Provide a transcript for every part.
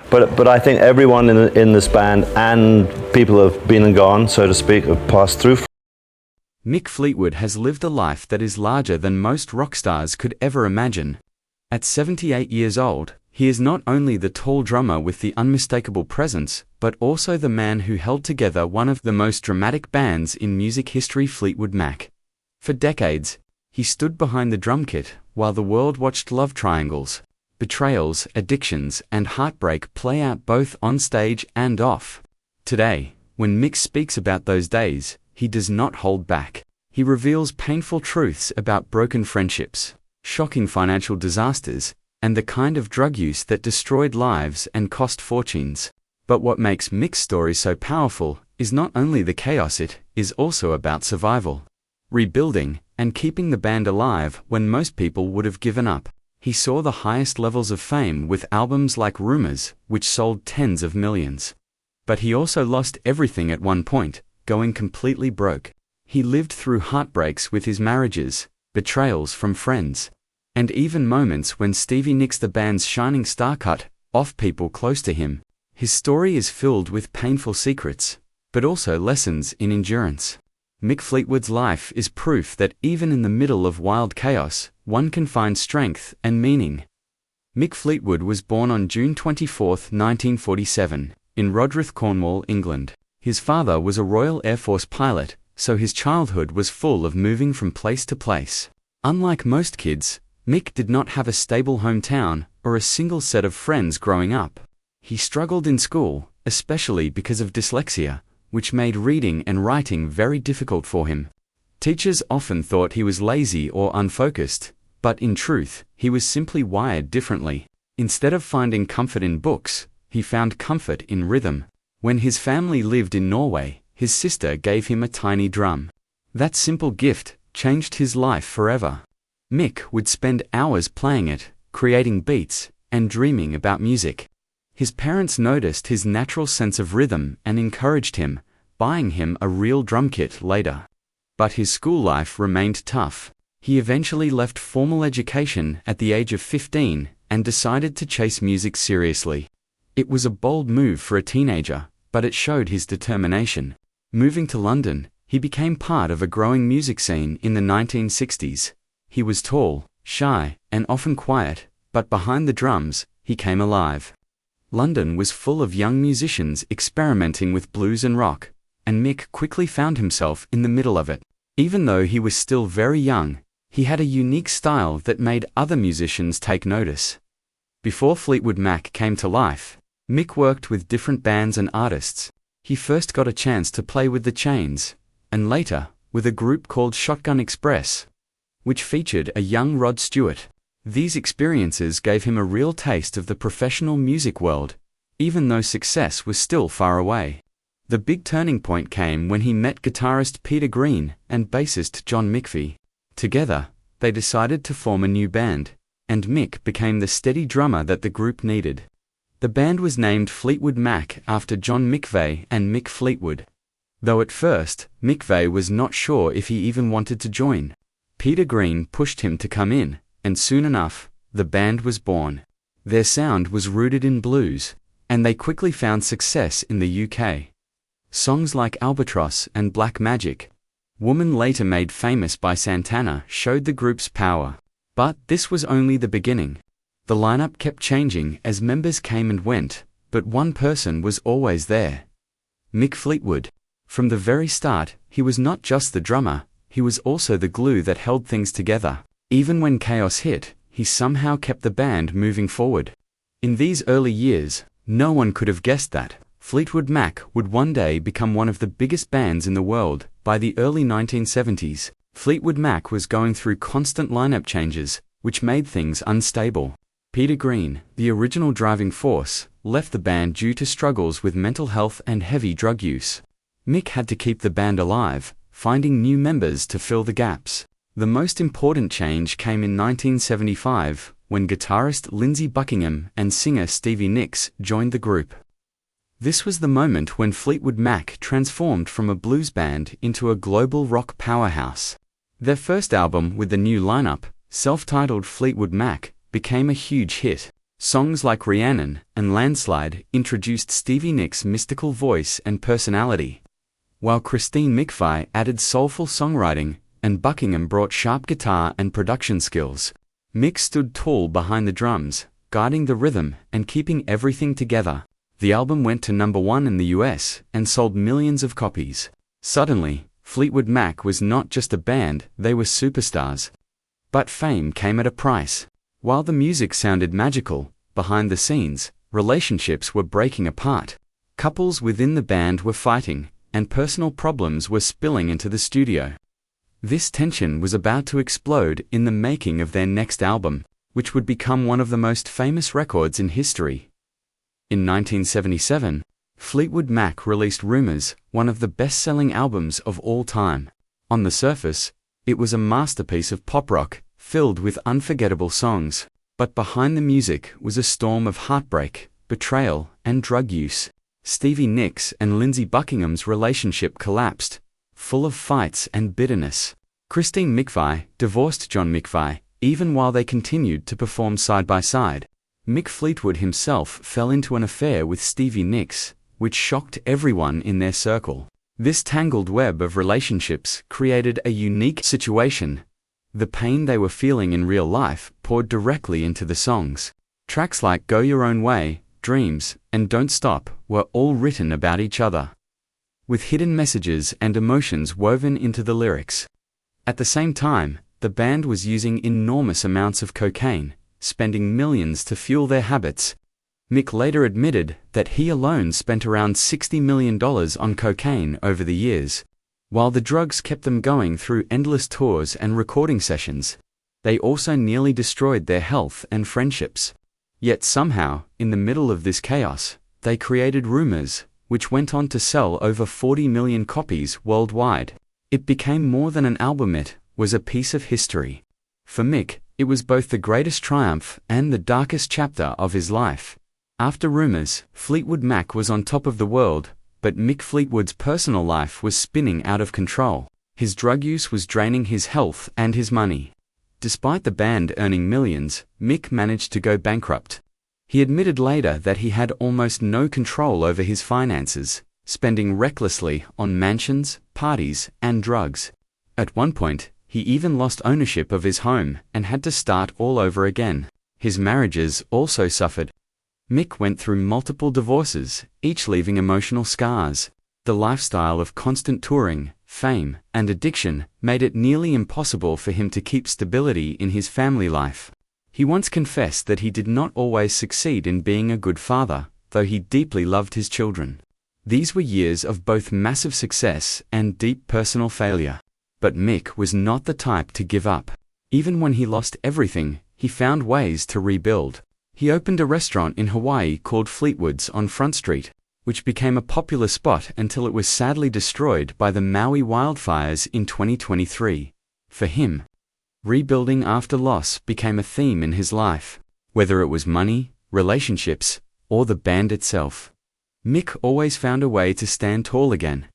But I think everyone in this band and people who have been and gone, so to speak, have passed through. Mick Fleetwood has lived a life that is larger than most rock stars could ever imagine. At 78 years old, he is not only the tall drummer with the unmistakable presence, but also the man who held together one of the most dramatic bands in music history, Fleetwood Mac. For decades, he stood behind the drum kit while the world watched love triangles, betrayals, addictions, and heartbreak play out both on stage and off. Today, when Mick speaks about those days, he does not hold back. He reveals painful truths about broken friendships, shocking financial disasters, and the kind of drug use that destroyed lives and cost fortunes. But what makes Mick's story so powerful is not only the chaos, it is also about survival, rebuilding, and keeping the band alive when most people would have given up. He saw the highest levels of fame with albums like Rumors, which sold tens of millions. But he also lost everything at one point, going completely broke. He lived through heartbreaks with his marriages, betrayals from friends, and even moments when Stevie Nicks, the band's shining star, cut off people close to him. His story is filled with painful secrets, but also lessons in endurance. Mick Fleetwood's life is proof that even in the middle of wild chaos, one can find strength and meaning. Mick Fleetwood was born on June 24, 1947, in Rodrith, Cornwall, England. His father was a Royal Air Force pilot, so his childhood was full of moving from place to place. Unlike most kids, Mick did not have a stable hometown or a single set of friends growing up. He struggled in school, especially because of dyslexia, which made reading and writing very difficult for him. Teachers often thought he was lazy or unfocused, but in truth, he was simply wired differently. Instead of finding comfort in books, he found comfort in rhythm. When his family lived in Norway, his sister gave him a tiny drum. That simple gift changed his life forever. Mick would spend hours playing it, creating beats, and dreaming about music. His parents noticed his natural sense of rhythm and encouraged him, buying him a real drum kit later. But his school life remained tough. He eventually left formal education at the age of 15 and decided to chase music seriously. It was a bold move for a teenager, but it showed his determination. Moving to London, he became part of a growing music scene in the 1960s. He was tall, shy, and often quiet, but behind the drums, he came alive. London was full of young musicians experimenting with blues and rock, and Mick quickly found himself in the middle of it. Even though he was still very young, he had a unique style that made other musicians take notice. Before Fleetwood Mac came to life, Mick worked with different bands and artists. He first got a chance to play with the Chains, and later, with a group called Shotgun Express, which featured a young Rod Stewart. These experiences gave him a real taste of the professional music world, even though success was still far away. The big turning point came when he met guitarist Peter Green and bassist John McVie. Together, they decided to form a new band, and Mick became the steady drummer that the group needed. The band was named Fleetwood Mac after John McVie and Mick Fleetwood, though at first, McVie was not sure if he even wanted to join. Peter Green pushed him to come in, and soon enough, the band was born. Their sound was rooted in blues, and they quickly found success in the UK. Songs like Albatross and Black Magic, Woman, later made famous by Santana, showed the group's power. But this was only the beginning. The lineup kept changing as members came and went, but one person was always there: Mick Fleetwood. From the very start, he was not just the drummer, he was also the glue that held things together. Even when chaos hit, he somehow kept the band moving forward. In these early years, no one could have guessed that Fleetwood Mac would one day become one of the biggest bands in the world. By the early 1970s, Fleetwood Mac was going through constant lineup changes, which made things unstable. Peter Green, the original driving force, left the band due to struggles with mental health and heavy drug use. Mick had to keep the band alive, finding new members to fill the gaps. The most important change came in 1975, when guitarist Lindsey Buckingham and singer Stevie Nicks joined the group. This was the moment when Fleetwood Mac transformed from a blues band into a global rock powerhouse. Their first album with the new lineup, self-titled Fleetwood Mac, became a huge hit. Songs like Rhiannon and Landslide introduced Stevie Nicks' mystical voice and personality, while Christine McVie added soulful songwriting, and Buckingham brought sharp guitar and production skills. Mick stood tall behind the drums, guiding the rhythm and keeping everything together. The album went to #1 in the US and sold millions of copies. Suddenly, Fleetwood Mac was not just a band, they were superstars. But fame came at a price. While the music sounded magical, behind the scenes, relationships were breaking apart. Couples within the band were fighting, and personal problems were spilling into the studio. This tension was about to explode in the making of their next album, which would become one of the most famous records in history. In 1977, Fleetwood Mac released Rumours, one of the best-selling albums of all time. On the surface, it was a masterpiece of pop rock, filled with unforgettable songs. But behind the music was a storm of heartbreak, betrayal, and drug use. Stevie Nicks and Lindsey Buckingham's relationship collapsed, full of fights and bitterness. Christine McVie divorced John McVie, even while they continued to perform side by side. Mick Fleetwood himself fell into an affair with Stevie Nicks, which shocked everyone in their circle. This tangled web of relationships created a unique situation. The pain they were feeling in real life poured directly into the songs. Tracks like Go Your Own Way, Dreams, and Don't Stop were all written about each other, with hidden messages and emotions woven into the lyrics. At the same time, the band was using enormous amounts of cocaine, spending millions to fuel their habits. Mick later admitted that he alone spent around $60 million on cocaine over the years. While the drugs kept them going through endless tours and recording sessions, they also nearly destroyed their health and friendships. Yet somehow, in the middle of this chaos, they created Rumours, which went on to sell over 40 million copies worldwide. It became more than an album, it was a piece of history. For Mick, it was both the greatest triumph and the darkest chapter of his life. After Rumours, Fleetwood Mac was on top of the world, but Mick Fleetwood's personal life was spinning out of control. His drug use was draining his health and his money. Despite the band earning millions, Mick managed to go bankrupt. He admitted later that he had almost no control over his finances, spending recklessly on mansions, parties, and drugs. At one point, he even lost ownership of his home and had to start all over again. His marriages also suffered. Mick went through multiple divorces, each leaving emotional scars. The lifestyle of constant touring, fame, and addiction made it nearly impossible for him to keep stability in his family life. He once confessed that he did not always succeed in being a good father, though he deeply loved his children. These were years of both massive success and deep personal failure. But Mick was not the type to give up. Even when he lost everything, he found ways to rebuild. He opened a restaurant in Hawaii called Fleetwood's on Front Street, which became a popular spot until it was sadly destroyed by the Maui wildfires in 2023. For him, rebuilding after loss became a theme in his life, whether it was money, relationships, or the band itself. Mick always found a way to stand tall again.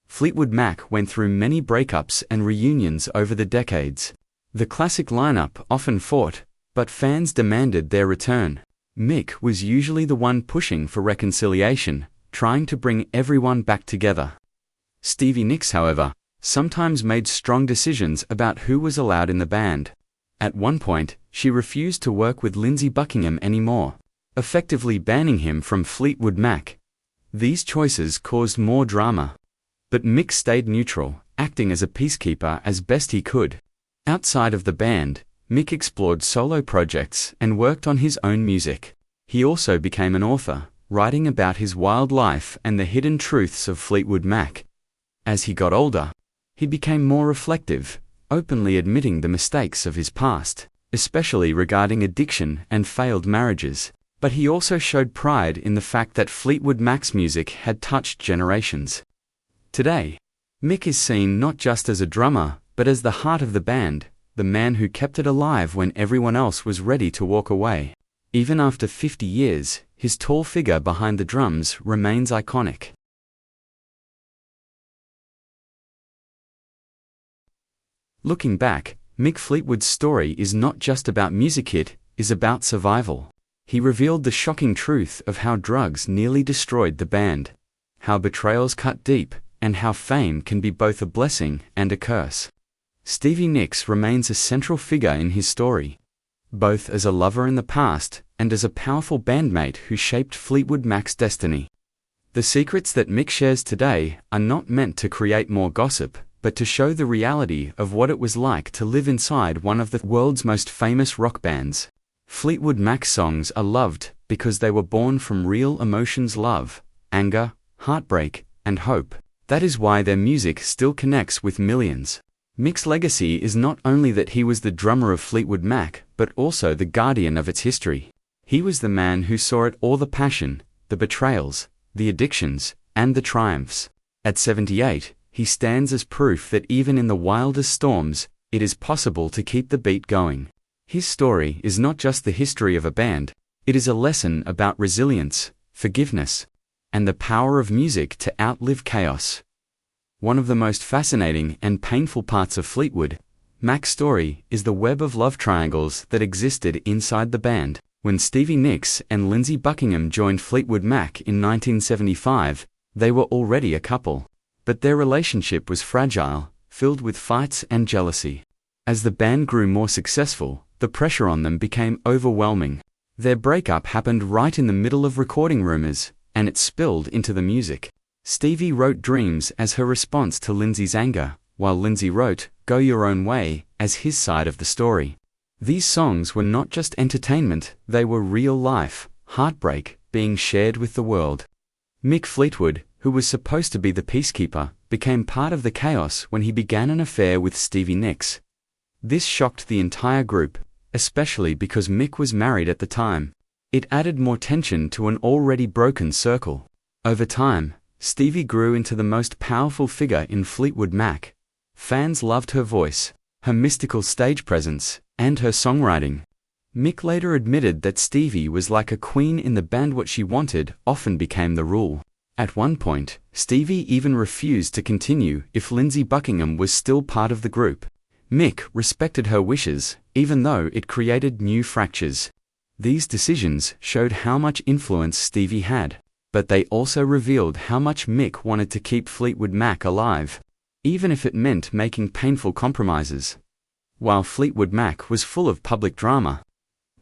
Fleetwood Mac went through many breakups and reunions over the decades. The classic lineup often fought, but fans demanded their return. Mick was usually the one pushing for reconciliation, trying to bring everyone back together. Stevie Nicks, however, sometimes made strong decisions about who was allowed in the band. At one point, she refused to work with Lindsey Buckingham anymore, effectively banning him from Fleetwood Mac. These choices caused more drama. But Mick stayed neutral, acting as a peacekeeper as best he could. Outside of the band, Mick explored solo projects and worked on his own music. He also became an author, writing about his wild life and the hidden truths of Fleetwood Mac. As he got older, he became more reflective, openly admitting the mistakes of his past, especially regarding addiction and failed marriages. But he also showed pride in the fact that Fleetwood Mac's music had touched generations. Today, Mick is seen not just as a drummer, but as the heart of the band, the man who kept it alive when everyone else was ready to walk away. Even after 50 years, his tall figure behind the drums remains iconic. Looking back, Mick Fleetwood's story is not just about music, it is about survival. He revealed the shocking truth of how drugs nearly destroyed the band, how betrayals cut deep, and how fame can be both a blessing and a curse. Stevie Nicks remains a central figure in his story, both as a lover in the past and as a powerful bandmate who shaped Fleetwood Mac's destiny. The secrets that Mick shares today are not meant to create more gossip, but to show the reality of what it was like to live inside one of the world's most famous rock bands. Fleetwood Mac songs are loved because they were born from real emotions: love, anger, heartbreak, and hope. That is why their music still connects with millions. Mick's legacy is not only that he was the drummer of Fleetwood Mac, but also the guardian of its history. He was the man who saw it all: the passion, the betrayals, the addictions, and the triumphs. At 78, he stands as proof that even in the wildest storms, it is possible to keep the beat going. His story is not just the history of a band, it is a lesson about resilience, forgiveness, and the power of music to outlive chaos. One of the most fascinating and painful parts of Fleetwood Mac's story is the web of love triangles that existed inside the band. When Stevie Nicks and Lindsey Buckingham joined Fleetwood Mac in 1975, they were already a couple. But their relationship was fragile, filled with fights and jealousy. As the band grew more successful, the pressure on them became overwhelming. Their breakup happened right in the middle of recording rumors, and it spilled into the music. Stevie wrote Dreams as her response to Lindsey's anger, while Lindsey wrote Go Your Own Way as his side of the story. These songs were not just entertainment, they were real life, heartbreak, being shared with the world. Mick Fleetwood, who was supposed to be the peacekeeper, became part of the chaos when he began an affair with Stevie Nicks. This shocked the entire group, especially because Mick was married at the time. It added more tension to an already broken circle. Over time, Stevie grew into the most powerful figure in Fleetwood Mac. Fans loved her voice, her mystical stage presence, and her songwriting. Mick later admitted that Stevie was like a queen in the band. What she wanted often became the rule. At one point, Stevie even refused to continue if Lindsey Buckingham was still part of the group. Mick respected her wishes, even though it created new fractures. These decisions showed how much influence Stevie had, but they also revealed how much Mick wanted to keep Fleetwood Mac alive, even if it meant making painful compromises. While Fleetwood Mac was full of public drama,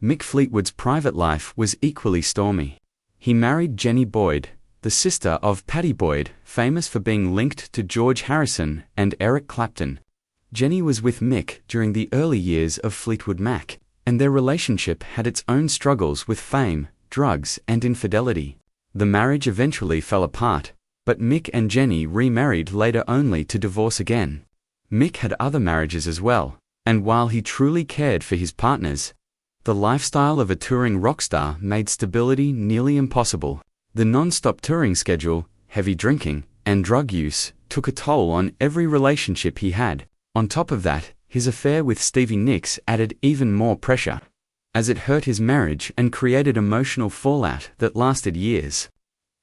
Mick Fleetwood's private life was equally stormy. He married Jenny Boyd, the sister of Pattie Boyd, famous for being linked to George Harrison and Eric Clapton. Jenny was with Mick during the early years of Fleetwood Mac, and their relationship had its own struggles with fame, drugs, and infidelity. The marriage eventually fell apart, but Mick and Jenny remarried later only to divorce again. Mick had other marriages as well, and while he truly cared for his partners, the lifestyle of a touring rock star made stability nearly impossible. The non-stop touring schedule, heavy drinking, and drug use took a toll on every relationship he had. On top of that, his affair with Stevie Nicks added even more pressure, as it hurt his marriage and created emotional fallout that lasted years.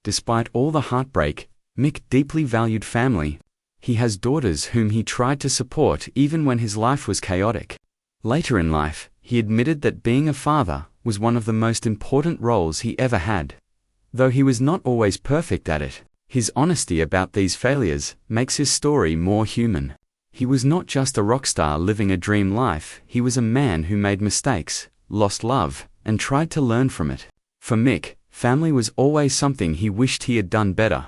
Despite all the heartbreak, Mick deeply valued family. He has daughters whom he tried to support even when his life was chaotic. Later in life, he admitted that being a father was one of the most important roles he ever had. Though he was not always perfect at it, his honesty about these failures makes his story more human. He was not just a rock star living a dream life, he was a man who made mistakes, lost love, and tried to learn from it. For Mick, family was always something he wished he had done better.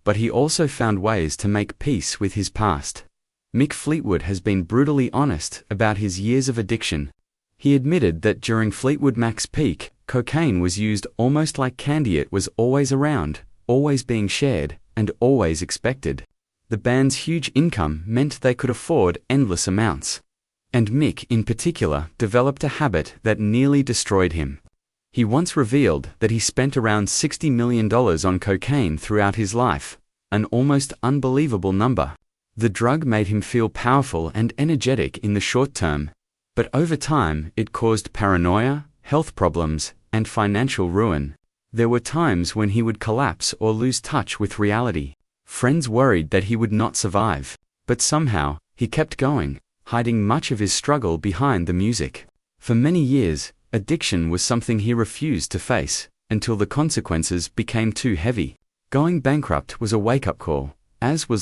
But he also found ways to make peace with his past. Mick Fleetwood has been brutally honest about his years of addiction. He admitted that during Fleetwood Mac's peak, cocaine was used almost like candy. It was always around, always being shared, and always expected. The band's huge income meant they could afford endless amounts. And Mick in particular developed a habit that nearly destroyed him. He once revealed that he spent around $60 million on cocaine throughout his life, an almost unbelievable number. The drug made him feel powerful and energetic in the short term, but over time it caused paranoia, health problems, and financial ruin. There were times when he would collapse or lose touch with reality. Friends worried that he would not survive, but somehow, he kept going, hiding much of his struggle behind the music. For many years, Addiction was something he refused to face, until the consequences became too heavy. Going bankrupt was a wake-up call, as was